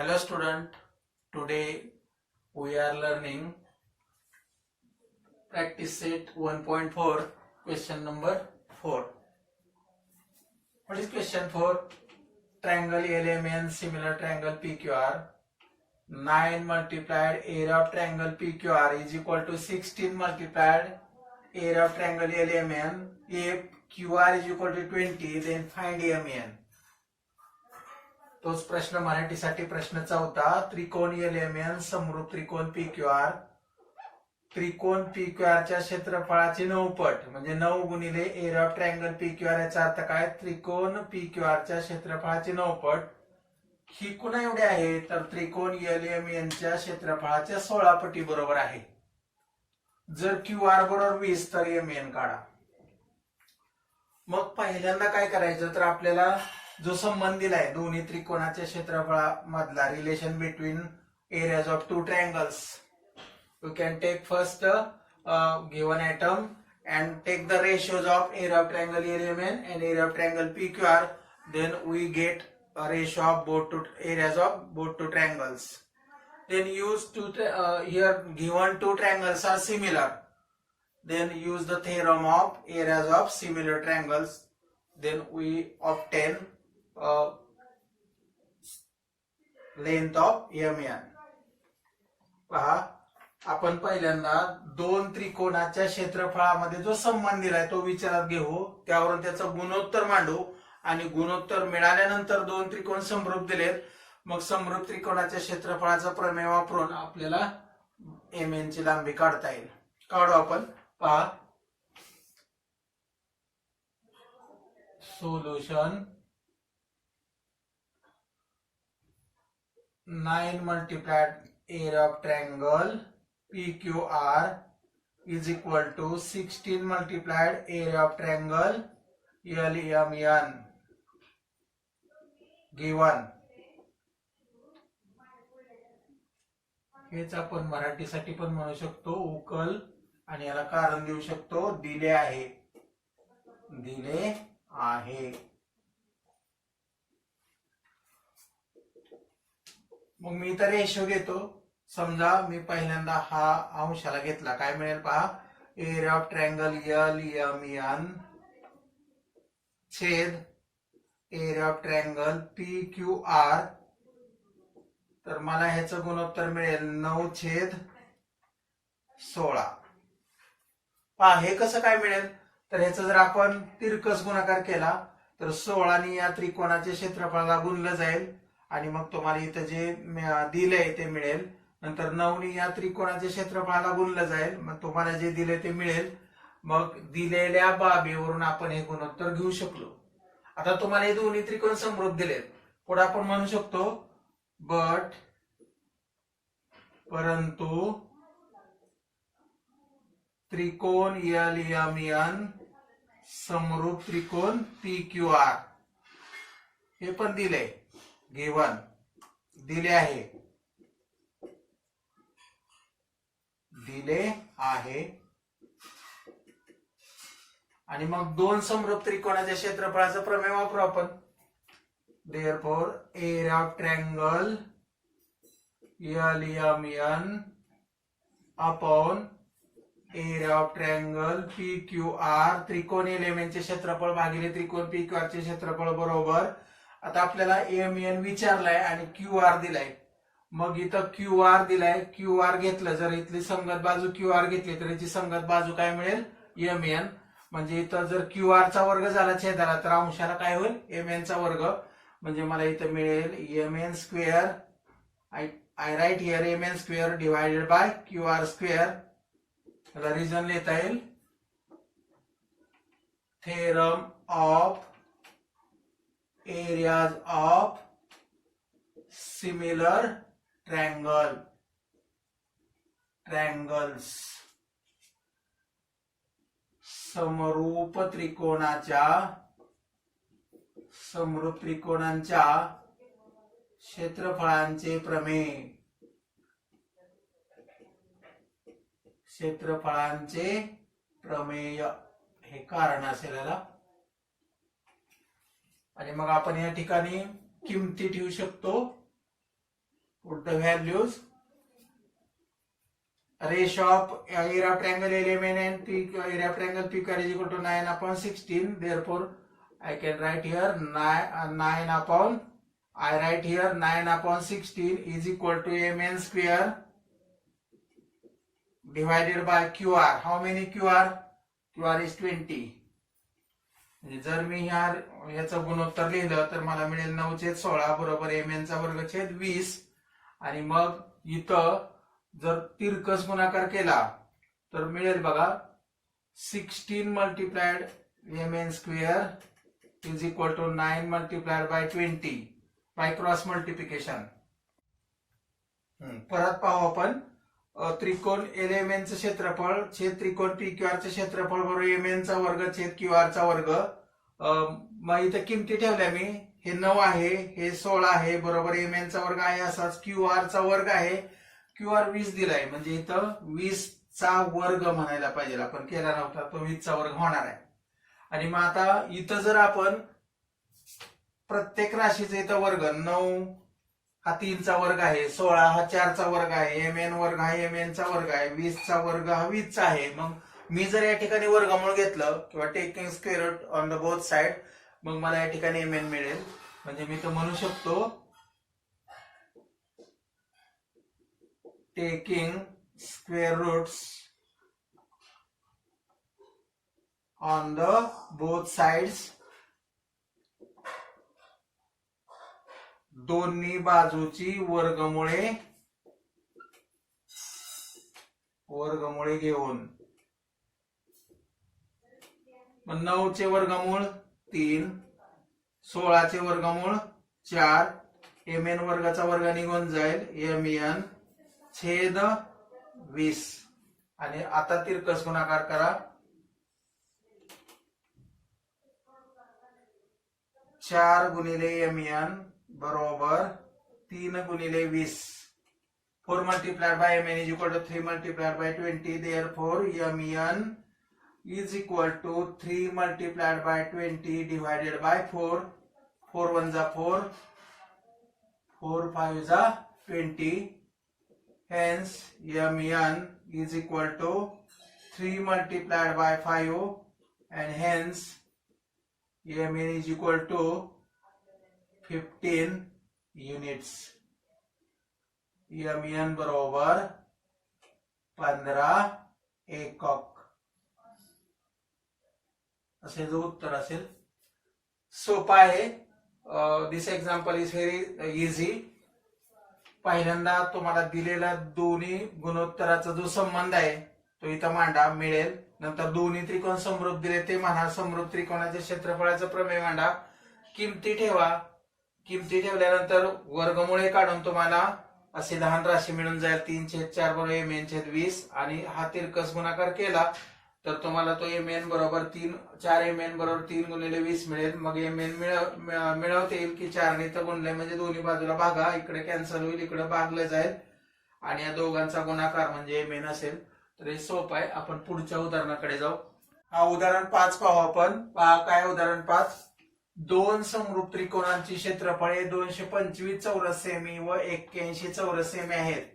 Hello student, today we are learning practice set 1.4 question number 4. What is question 4? Triangle LMN similar triangle PQR. 9 multiplied area of triangle PQR is equal to 16 multiplied area of triangle LMN. If QR is equal to 20, then find MN. तोच प्रश्न मराठीसाठी प्रश्न चौथा. त्रिकोण LMN समरूप त्रिकोण PQR. त्रिकोण PQR च्या क्षेत्रफळाचे 9 पट म्हणजे 9 गुणिले एरिया ऑफ ट्रायंगल PQR याचा अर्थ काय? त्रिकोण PQR च्या क्षेत्रफळाचे 9 पट. ही कुणा एवढे आहे? तर त्रिकोण LMN च्या क्षेत्रफळाच्या 16 पटी बरोबर आहे. जर QR बरोबर 20 तर MN काढा. मग पहिल्यांदा काय करायचं तर आपल्याला जो संबंध दिलाय दोन्ही त्रिकोणाच्या क्षेत्रफळामधला relation between areas of two triangles. You can take first given atom and take the ratios of area of triangle LMN and area of triangle PQR. Then we get a ratio of both two areas of both two triangles. Then use here given two triangles are similar. Then use the theorem of areas of similar triangles. Then we obtain length of MN. पहा आपण पहिल्यांदा दोन त्रिकोणाच्या क्षेत्रफळामध्ये जो संबंध दिलाय तो विचारात घेऊ, त्यावरून त्याचा गुणोत्तर मांडू आणि गुणोत्तर मिळाल्यानंतर दोन त्रिकोण समरूप दिलेत. मग समरूप त्रिकोणाच्या क्षेत्रफळाचा प्रमेय वापरून आपल्याला MN ची लांबी काढता येईल. काढू आपण. पहा solution 9 multiplied area of triangle PQR is equal to 16 multiplied area of triangle LMN given. हेच आपण मराठीसाठी पण म्हणू शकतो उकल आणि याला कारण देऊ शकतो दिले आहे. दिले आहे. मग मी तर रेशो घेतो. समजा मी पहिल्यांदा हा अंशाला घेतला, काय मिळेल पहा. एरिया ऑफ ट्रायंगल LMN छेद एरिया ऑफ ट्रायंगल PQR. तर मला ह्याचं गुणोत्तर मिळेल 9/16. पहा हे कसं काय मिळेल तर ह्याचं जर आपण तिरकस गुणाकार केला तर 16 ने या त्रिकोणाच्या क्षेत्रफळाला गुणलं जाईल आणि मग तुम्हाला इथं जे दिलंय ते मिळेल. नंतर 9 ने या त्रिकोणाच्या क्षेत्रफळाला गुणलं जाईल, मग तुम्हाला जे दिले ते मिळेल. मग दिलेल्या बाबीवरून आपण हे गुणोत्तर घेऊ शकलो. आता तुम्हाला हे दोन्ही त्रिकोण समरूप दिलेत. पुढे आपण म्हणू शकतो बट परंतु त्रिकोण LMN समरूप त्रिकोण PQR हे पण दिले गिवन दिले आहे. दिले आहे आणि मग दोन समरूप त्रिकोणाच्या क्षेत्रफळाचं प्रमेय वापरू आपण. Therefore area of triangle LMN upon area of triangle PQR. त्रिकोण LMN चे क्षेत्रफळ भागिले त्रिकोण PQR चे क्षेत्रफळ बरोबर. आता आपल्याला MN विचारलाय आणि QR दिलाय. मग इथं QR दिलाय, QR घेतलं, जर इथली संगत बाजू QR घेतली तर याची संगत बाजू काय मिळेल MN. म्हणजे इथं जर QR चा वर्ग झाला छेदाला तर अंशाला काय होईल MN चा वर्ग. म्हणजे मला इथं मिळेल MN square. I right here MN square divided by QR square. याला रिझन लिहिता येईल theorem of areas of similar triangles. समरूप त्रिकोणांच्या क्षेत्रफळांचे प्रमेय. क्षेत्रफळांचे प्रमेय हे कारण असेल याला. आणि मग आपण या ठिकाणी किमती ठेवू शकतो. put the values. Ratio of area of triangle element and area of triangle PQR is equal to 9 upon 16. Therefore, I can write here 9 upon, I write here 9 upon 16 is equal to mn square divided by QR. How many QR? QR is 20. जर मी ह्याचं गुणोत्तर लिहिलं तर मला मिळेल 9/16 बरोबर mn चा वर्ग छेद 20. आणि मग इथं जर तिरकस गुणाकार केला तर मिळेल बघा 16 multiplied mn square is equal to 9 multiplied by 20 by cross multiplication. परत पाहू आपण. त्रिकोण LMN चं क्षेत्रफळ छेद त्रिकोण PQR चं क्षेत्रफळ बरोबर mn चा वर्ग छेद QR चा वर्ग. मग इथे किमती ठेवल्या मी. हे 9 आहे, हे 16 आहे बरोबर mn चा वर्ग आहे, असाच QR चा वर्ग आहे. QR 20 दिलाय म्हणजे इथं 20 चा वर्ग म्हणायला पाहिजे, आपण केला नव्हता तो 20 चा वर्ग होणार आहे. आणि मग आता इथं जर आपण प्रत्येक राशीचा इथं वर्ग 9 हा 3 चा वर्ग आहे, 16 हा 4 चा वर्ग आहे, mn वर्ग हा mn चा वर्ग आहे, 20 चा वर्ग हा 20 चा आहे. मग मी जर या ठिकाणी वर्गमूळ घेतलं किंवा taking square root on the both side, मग मला या ठिकाणी mn मिळेल. म्हणजे मी तर म्हणू शकतो taking square roots on the both sides, दोन्ही बाजूची वर्गमुळे घेऊन. 9 चे वर्गमूळ 3, 16 चे वर्गमूळ 4, mn वर्गाचा वर्ग निघून जाईल mn छेद 20. आणि आता तिरकस गुणाकार करा. 4 गुणिले mn बरोबर 3 गुणिले 20. 4 multiplied by mn is equal to 3 multiplied by 20. Therefore, mn is equal to 3 multiplied by 20 divided by 4. 4 1 जा 4, 4 5 जा 20. Hence, mn is equal to 3 multiplied by 5, and hence mn is equal to 15 units. mn बरोबर 15 एकक असे जो उत्तर असेल. सोपा आहे. दिस एक्झाम्पल इज व्हेरी इझी. पहिल्यांदा तुम्हाला दिलेला दोन्ही गुणोत्तराचा जो संबंध आहे तो इथं मांडा, मिळेल. नंतर दोन्ही त्रिकोण समरूप दिले ते म्हणा, समरूप त्रिकोणाच्या क्षेत्रफळाचा प्रमेय मांडा, किमती ठेवा. किमती ठेवल्यानंतर वर्गमुळे काढून तुम्हाला अशी लहान राशी मिळून जाईल 3/4 बरोबर mn छेद 20. आणि हा तिरकस गुणाकार केला तर तुम्हाला तो mn बरोबर 4 mn बरोबर 3 गुणिले 20 मिळेल. मग mn मिळवता येईल की 4 ने तर गुणले म्हणजे दोन्ही बाजूला भागा, इकडे कॅन्सल होईल, इकडे भागलं जाईल आणि या दोघांचा गुणाकार म्हणजे mn असेल. तर हे सोपं आहे. आपण पुढच्या उदाहरणाकडे जाऊ. हा उदाहरण 5 पाहू आपण. पहा काय उदाहरण 5. दोन समरूप त्रिकोणांची क्षेत्रफळे 225 चौरस सेमी व 81 चौरस सेमी आहेत.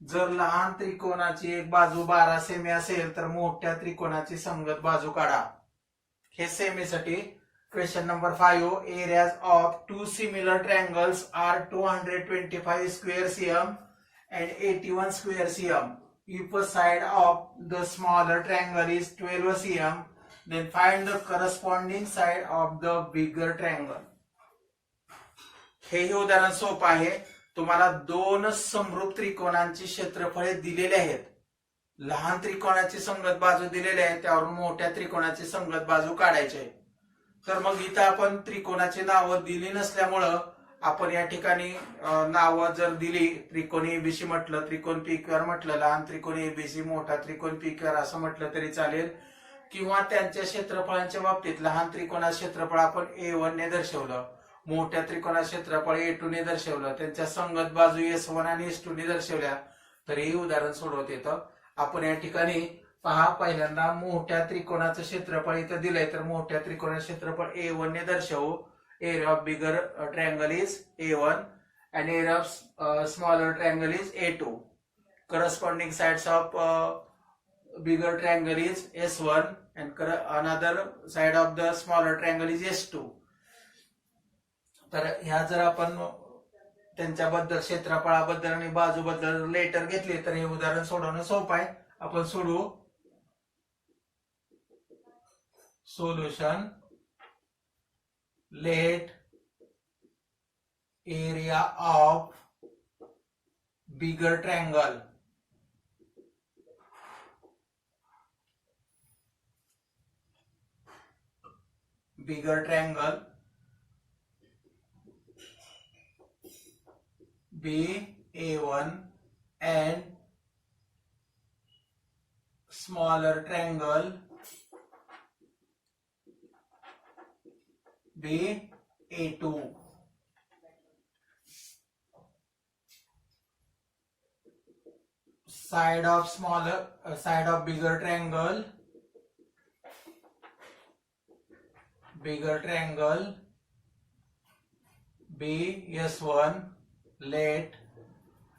जर लहान त्रिकोणाची एक बाजू 12 सेमी असेल तर मोठ्या त्रिकोणाची संगत बाजू काढा. हे सेमीसाठी question number 5. Areas of two similar triangles are 225 square cm and 81 square cm. If a side of the smaller triangle is 12 cm, then find the corresponding side of the bigger triangle. हे उदाहरण सोपं आहे. तुम्हाला दोन समरूप त्रिकोणांची क्षेत्रफळे दिलेली आहेत. लहान त्रिकोणाची संगत बाजू दिलेली आहे, त्यावरून मोठ्या त्रिकोणाची संगत बाजू काढायची आहे. तर मग इथं आपण त्रिकोणाची नावं दिली नसल्यामुळं आपण या ठिकाणी नावं जर दिली, त्रिकोण एबीसी म्हटलं, त्रिकोण PQR म्हटलं, लहान त्रिकोण एबीसी, मोठा त्रिकोण PQR असं म्हटलं तरी चालेल. किंवा त्यांच्या क्षेत्रफळांच्या बाबतीत लहान त्रिकोणाचं क्षेत्रफळ आपण A1 ने दर्शवलं, मोठ्या त्रिकोणाचं क्षेत्रफळ A2 ने दर्शवलं, त्यांच्या संगत बाजू S1 आणि S2 ने दर्शवल्या तर हे उदाहरण सोडवत येतं. आपण या ठिकाणी पहा, पहिल्यांदा मोठ्या त्रिकोणाचं क्षेत्रफळ इथं दिलंय तर मोठ्या त्रिकोणाचं क्षेत्रफळ A1 ने दर्शवू. Area of bigger triangle is A1 and area of smaller triangle is A2. Corresponding sides of bigger triangle is S1 and another side of the smaller triangle is S2. तर ह्या जर आपण त्यांच्याबद्दल क्षेत्रफळाबद्दल आणि बाजूबद्दल लेटर घेतले तर हे उदाहरण सोडवणं सोपं आहे. आपण सोडवू. Solution. Let area of bigger triangle be A1 and smaller triangle be A2. Side of bigger triangle be S1. Let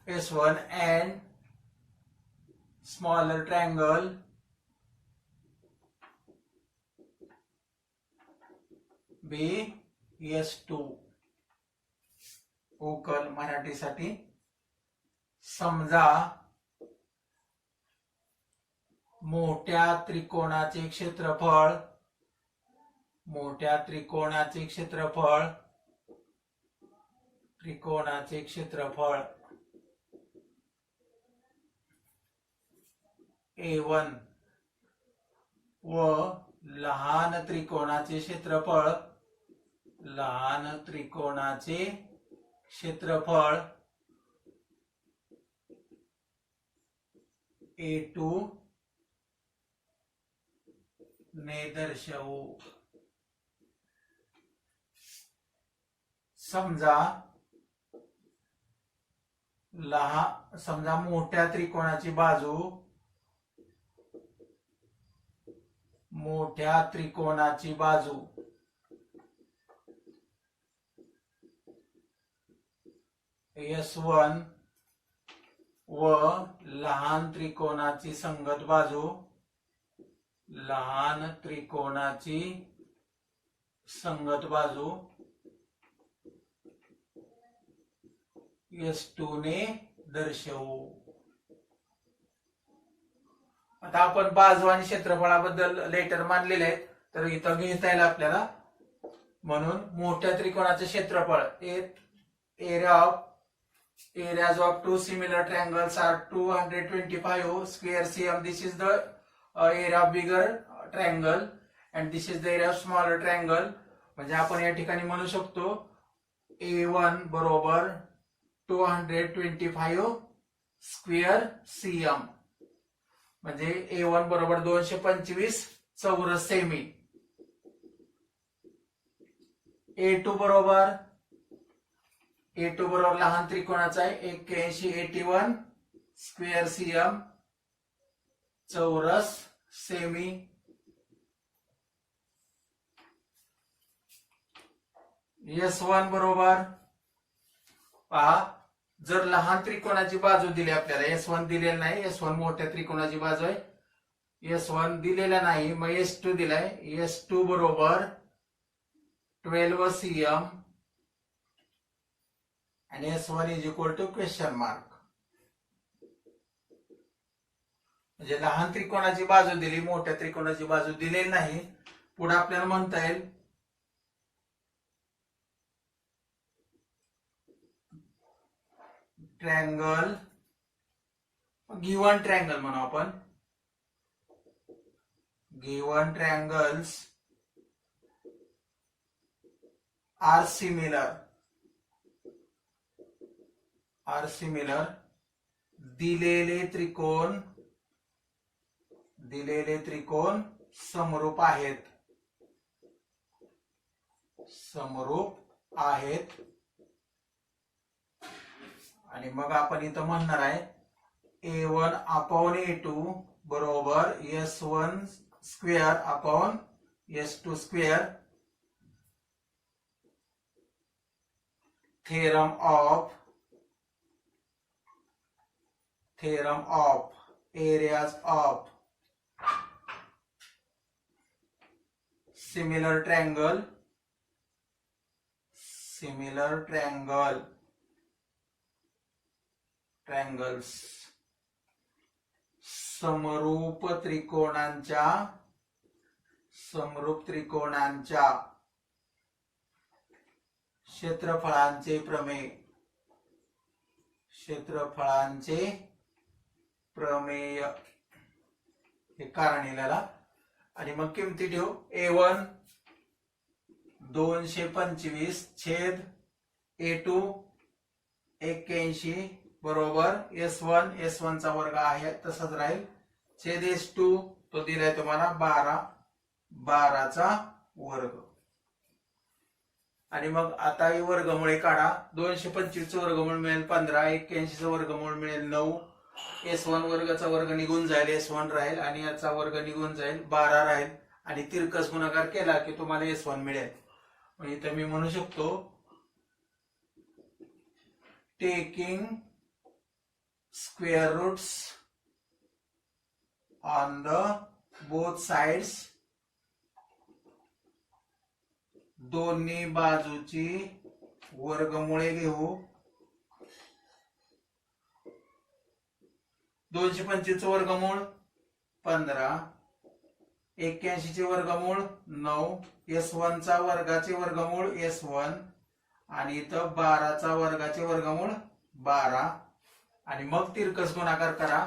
S1 and smaller triangle be S2. उकल मराठीसाठी. समजा मोठ्या त्रिकोणाचे क्षेत्रफळ A1 व लहान त्रिकोणाचे क्षेत्रफळ A2 ने दर्शवू. समजा मोठ्या त्रिकोणाची बाजू S1 व लहान त्रिकोणाची संगत बाजू S2 ने दर्शवू. आता आपण बाजू आणि क्षेत्रफळाबद्दल लेटर मानलेले आहेत तर इथं घेता येईल आपल्याला. म्हणून मोठ्या त्रिकोणाचे क्षेत्रफळ areas of two similar triangles are 225 square cm. This is the area of bigger triangle and this is the area of smaller triangle. म्हणजे आपण या ठिकाणी म्हणू शकतो A1 बरोबर 225 स्क्वेअर cm. म्हणजे A1 बरोबर 225 चौरस सेमी. A2 बरोबर लहान त्रिकोणाचा आहे 81 स्क्वेअर cm चौरस सेमी. S1 बरोबर पहा जर लहान त्रिकोणाची बाजू दिली आपल्याला S1 दिलेला नाही. S1 मोठ्या त्रिकोणाची बाजू आहे. S1 दिलेला नाही मग S2 दिलाय. S2 बरोबर 12 cm आणि S1 is equal to question mark. म्हणजे लहान त्रिकोणाची बाजू दिली मोठ्या त्रिकोणाची बाजू दिलेली नाही. पुढे आपल्याला म्हणता येईल ट्रायंगल गिवन ट्रायंगल म्हणू आपण. गिवन ट्रायंगल्स आर सिमिलर दिलेले त्रिकोण समरूप आहेत. आणि मग आपण इथं म्हणणार आहे A1 अपॉन A2 बरोबर S1 square upon S2 square theorem of areas of similar triangles समरूप त्रिकोणांच्या क्षेत्रफळांचे प्रमेय हे कारण लिहिलेला. आणि मग किमती ठेवू. A1 225 छेद A2 81 बरोबर S1 चा वर्ग आहे तसंच राहील छेद S2 तो दिलाय तुम्हाला 12 चा वर्ग. आणि मग आता ही वर्गमुळे काढा. 225 चं वर्गमूळ मिळेल 15, 81 चं वर्गमूळ मिळेल 9, S1 वर्गाचा वर्ग निघून जाईल, S1 राहील आणि याचा वर्ग निघून जाईल 12 राहील आणि तिरकस गुणाकार केला की तुम्हाला S1 मिळेल. म्हणजे इथे मी म्हणू शकतो taking square roots on the both sides, दोन्ही बाजूची वर्गमुळे घेऊ. 225 चे वर्गमूळ 15, 81 चे वर्गमूळ 9, S1 चा वर्गाचे वर्गमूळ S1 आणि इथं 12 चा वर्गाचे वर्गमूळ 12 आणि मग तिरकस गुणाकार करा.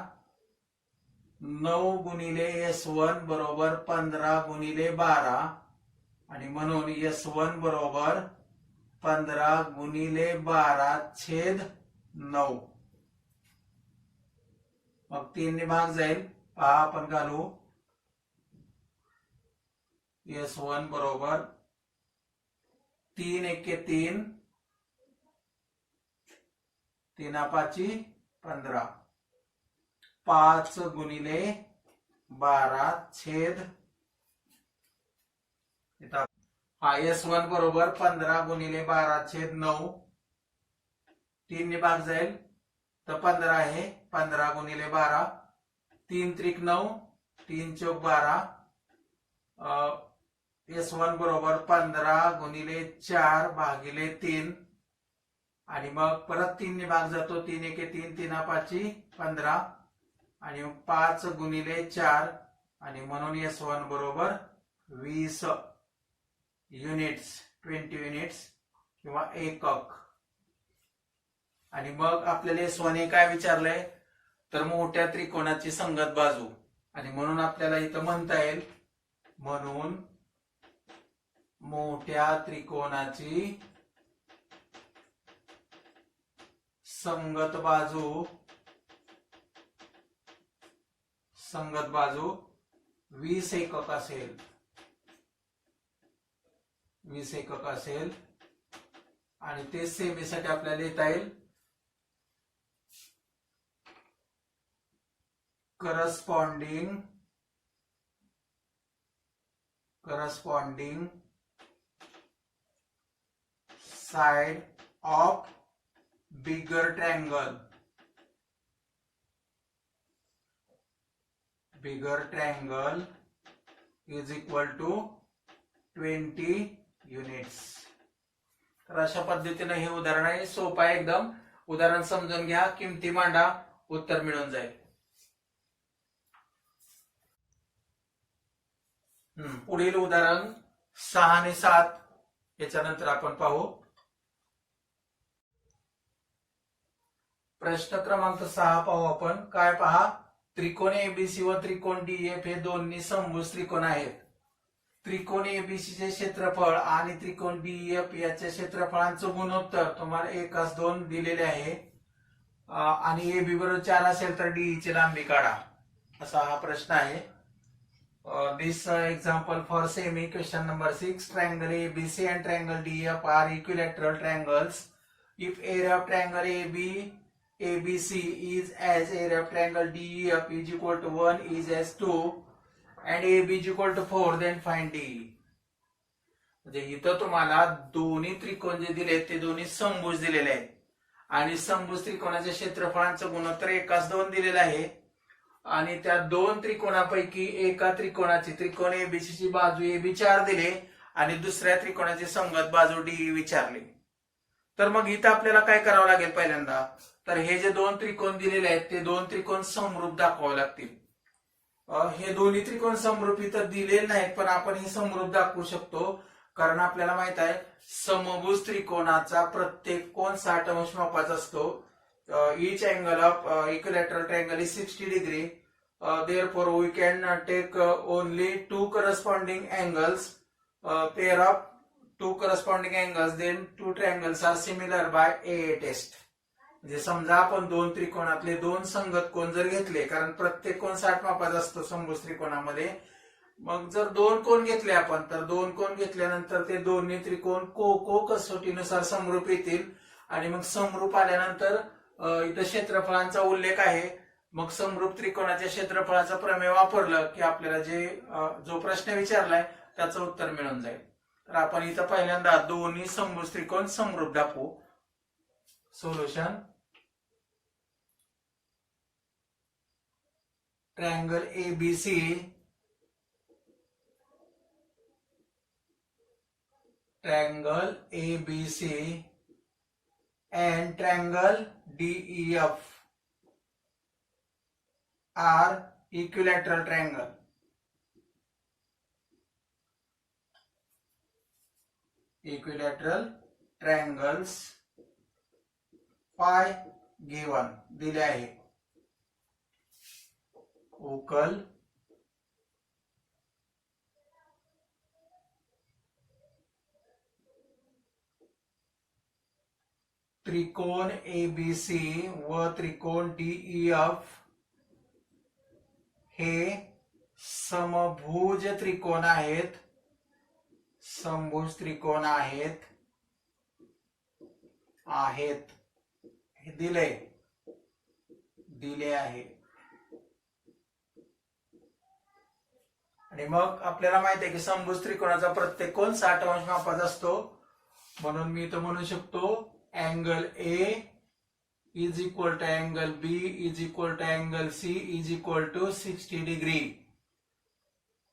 9 गुणिले S1 बरोबर 15 गुणिले 12 आणि म्हणून S1 बरोबर 15 गुणिले 12 छेद 9. मग 3 ने भाग जाईल. पहा आपण घालू. S1 बरोबर 3 एके 3, 3 पाची 15, 5 गुणिले 12 छेद हा S1 बरोबर 15 गुणिले 12 छेद 9. 3 ने भाग जाईल तर 15 आहे. 15 गुणिले 12, 3 त्रिक 9, 3 चौक 12. S1 बरोबर 15 गुणिले 4 भागिले 3 आणि मग परत 3 ने भाग जातो. 3 एके 3, 3 पाची 15 आणि 5 गुणिले 4 आणि म्हणून S1 बरोबर 20 युनिट्स, 20 युनिट्स किंवा एकक. आणि मग आपल्याला S1 हे काय विचारलंय तर मोठ्या त्रिकोणाची संगत बाजू. आणि म्हणून आपल्याला इथं म्हणता येईल म्हणून मोठ्या त्रिकोणाची संगत बाजू 20 एकक असेल. 20 एकक असेल आणि ते सेमीसाठी आपल्याला लिहिता येईल corresponding side of bigger triangle is equal to 20 units. तर अशा पद्धतीने हे उदाहरण आहे. सोपं आहे एकदम. उदाहरण समजून घ्या, किमती मांडा, उत्तर मिळून जाईल. पुढील उदाहरण 6 आणि 7 याच्यानंतर आपण पाहू. प्रश्न क्रमांक 6 पाहू आपण. काय पहा, त्रिकोण एबीसी व त्रिकोण डीएफ हे दोन्ही समभुज त्रिकोण आहेत. त्रिकोण एबीसी चे क्षेत्रफळ आणि त्रिकोण डीएफ याच्या क्षेत्रफळांचं गुणोत्तर तुम्हाला 1:2 दिलेले आहे. आणि एबी बरोबर 4 असेल तर डीई ची लांबी काढा, असा हा प्रश्न आहे. This example for semi question number 6. Triangle ABC and triangle DEF are equilateral triangles. If area of triangle ABC is as area of triangle DEF is equal to 1 is as 2 and AB is equal to 4, then find DE. म्हणजे इथं तुम्हाला दोन्ही त्रिकोण जे दिले ते दोन्ही समभुज दिलेले आहेत आणि समभुज त्रिकोणाच्या क्षेत्रफळांचं गुणोत्तर 1:2 दिलेलं आहे आणि त्या दोन त्रिकोणापैकी एका त्रिकोणाची त्रिकोण एबीसी ची बाजू एबी 4 दिले आणि दुसऱ्या त्रिकोणाची संगत बाजू डी विचारली. तर मग इथं आपल्याला काय करावं लागेल पहिल्यांदा, तर हे जे दोन त्रिकोण दिलेले आहेत ते दोन त्रिकोण समरूप दाखवावे लागतील. हे दोन्ही त्रिकोण समरूप इथं दिलेले नाहीत पण आपण हे समरूप दाखवू शकतो कारण आपल्याला माहित आहे समभुज त्रिकोणाचा प्रत्येक कोन 60 अंश मापाचा असतो. each angle of equilateral triangle is 60 degree. Therefore, we can take only two corresponding angles, pair of two corresponding angles. Then two triangles are similar by AA test. म्हणजे समजा आपण दोन त्रिकोणातले दोन संगत कोन जर घेतले, कारण प्रत्येक कोन 60 मापाचा असतो समभुज त्रिकोणामध्ये, मग जर दोन कोन घेतले आपण तर दोन कोन घेतल्यानंतर ते दोन्ही त्रिकोण को कसोटीनुसार समरूप येतील आणि मग समरूप आल्यानंतर इथं क्षेत्रफळांचा उल्लेख आहे. मग समरूप त्रिकोणाच्या क्षेत्रफळाचा प्रमेय वापरलं की आपल्याला जो प्रश्न विचारलाय त्याचं उत्तर मिळून जाईल. तर आपण इथं पहिल्यांदा दोन्ही समभुज त्रिकोण समरूप दाखवू. Solution, triangle ABC and triangle DEF are equilateral triangle. Equilateral triangles phi given दिले आहे. उकल त्रिकोण एबीसी व त्रिकोण डीईएफ हे समभुज त्रिकोण आहेत. समभुज त्रिकोण आहेत हे दिले आहे. आणि मग आपल्याला माहिती आहे की समभुज त्रिकोणाचा प्रत्येक कोन 60 अंश मापाचा असतो. म्हणून मी इथं म्हणू शकतो angle A is equal to angle B is equal to angle C is equal to 60 degree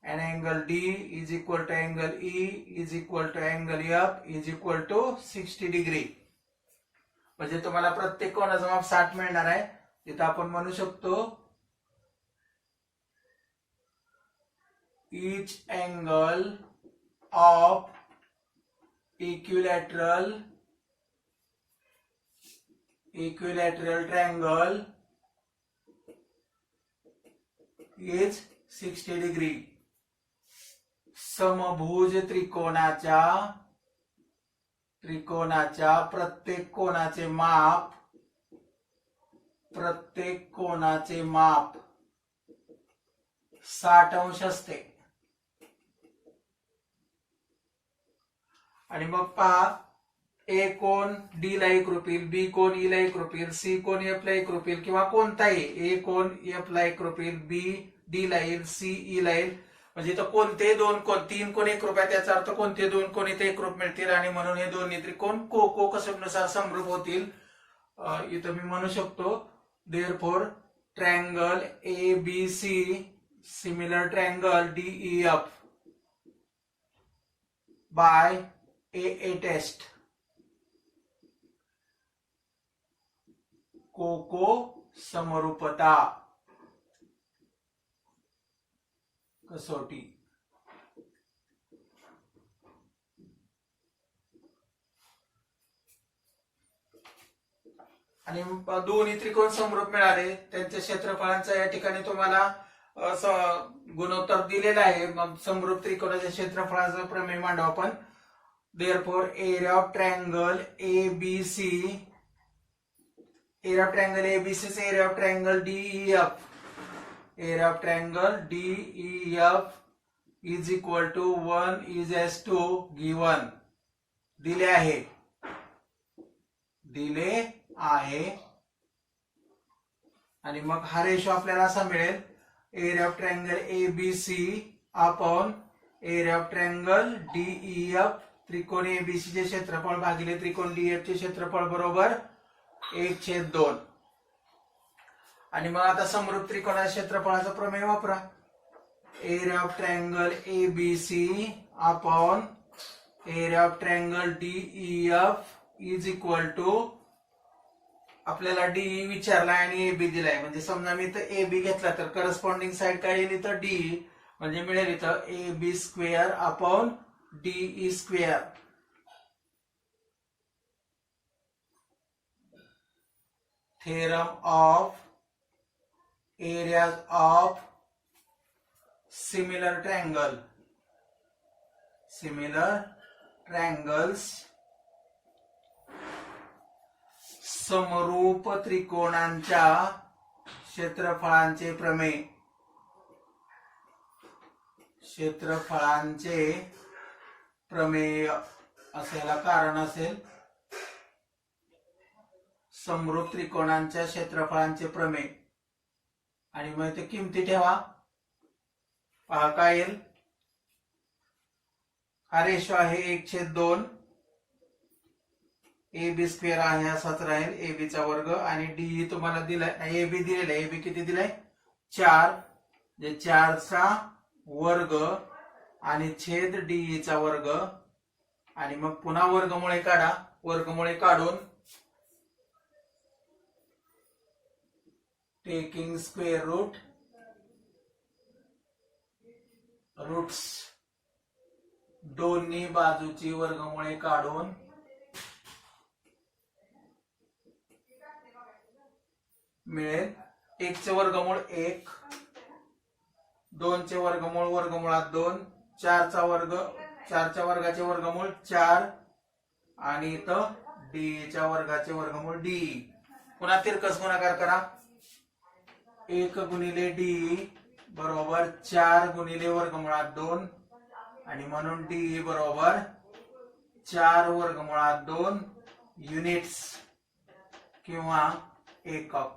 and angle D is equal to angle E is equal to angle F is equal to 60 degree. म्हणजे तुम्हाला प्रत्येक कोनाचा माप 60 मिळणार आहे. तिथं आपण म्हणू शकतो each angle of equilateral triangle is 60 degree. समभुज त्रिकोणाच्या प्रत्येक कोनाचे माप 60 अंश असते. आणि मग पहा, ए कोन डी ला एकरूपील, बी कोन ई ला एकरूपील, सी कोन एफ ला एकरूपील किंवा कोणताही, ए कोन एफ ला एकरूपील, बी डी ला येईल, सी ई ला येईल. म्हणजे इथं कोणते दोन कोन, तीन कोन एकरूप आहे त्याचा अर्थ कोणते दोन कोन इथे एकरूप मिळतील आणि म्हणून हे दोन्ही त्रिकोण को कसोटीनुसार समरूप होतील. इथं मी म्हणू शकतो therefore triangle ABC similar triangle DEF by AA test को समरूपता कसोटी. आणि दोन्ही त्रिकोण समरूप मिळाले, त्यांच्या क्षेत्रफळांचा या ठिकाणी तुम्हाला गुणोत्तर दिलेला आहे. मग समरूप त्रिकोणाच्या क्षेत्रफळाचं प्रमेय मांडू आपण. Therefore, area of triangle ABC is area of triangle DEF. Area of triangle DEF is equal to 1:2 given. दिले आहे. आणि मग हा रेशो आपल्याला असा मिळेल, area of triangle ABC upon area of triangle DEF त्रिकोण एबीसी चे क्षेत्रफळ भागिले त्रिकोण डीएफ चे क्षेत्रफळ बरोबर 1/2. आणि मग आता समरूप त्रिकोणाच्या क्षेत्रफळाचा प्रमेय वापरा. Area of triangle ABC upon area of triangle DEF is equal to, आपल्याला डीई विचारलाय आणि एबी दिलाय, म्हणजे समजा मी इथं एबी घेतला तर करस्पॉन्डिंग साइड काय येईल इथं डीई, म्हणजे मिळेल इथं AB square upon DE square. Theorem of areas of similar triangles समरूप त्रिकोणांच्या क्षेत्रफळांचे प्रमेय असायला कारण असेल. समरूप त्रिकोणांच्या क्षेत्रफळांचे प्रमेय. आणि मग ते किमती ठेवा. पहा काय येईल. हा रेशो आहे 1/2. एबी स्क्वेअर आहे असाच राहील, एबी चा वर्ग, आणि डीई तुम्हाला दिलाय, एबी दिलेला आहे. एबी किती दिलाय 4, जे 4 चा वर्ग आणि छेद डीई चा वर्ग. आणि मग पुन्हा वर्गमुळे काढा. वर्गमुळे काढून टेकिंग स्क्वेअर रूट्स दोन्ही बाजूची वर्गमुळे काढून मिळेल 1 चे वर्गमूळ 1, 2 चे वर्गमूळ वर्गमुळात 2, 4 चा वर्ग, 4 च्या वर्गाचे वर्गमूळ 4, आणि इथं डी च्या वर्गाचे वर्गमूळ डी. पुन्हा तिरकस गुणाकार करा. 1 गुणिले डी बरोबर 4 गुणिले वर्गमुळात 2, आणि म्हणून डी बरोबर 4 वर्गमुळात 2 युनिट्स किंवा एकक.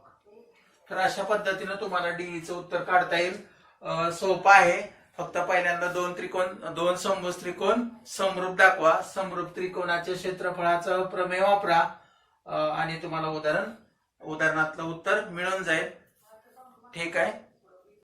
तर अशा पद्धतीने तुम्हाला डीईचं उत्तर काढता येईल. सोपं आहे. फक्त पहिल्यांदा दोन समभुज त्रिकोण समरूप दाखवा. समरूप त्रिकोणाच्या क्षेत्रफळाचं प्रमेय वापरा आणि तुम्हाला उदाहरणातलं उत्तर मिळून जाईल. ठीक आहे.